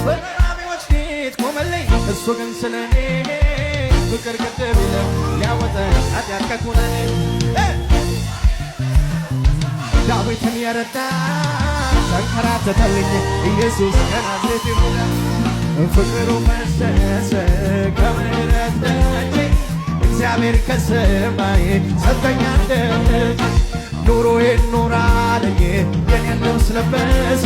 በቀራንዮች ፊት ቆመልኝ እሱ ግን ስለኔ ፍቅር ገደብ ይለው ሊያወጣኝ ኃጢአት ከኩነኔ ዳዊትን የረዳ ተንከራተተልኝ ኢየሱስ ከናዝሬት ይሁዳ ፍቅሩ ፈሰሰ ከምሕረት ደጅ እግዚአብሔር ከሰማይ ሰጠኝ አንድ ልጅ ኑሮዬን ኖራለኝ የኔን ልብስ ለበሰ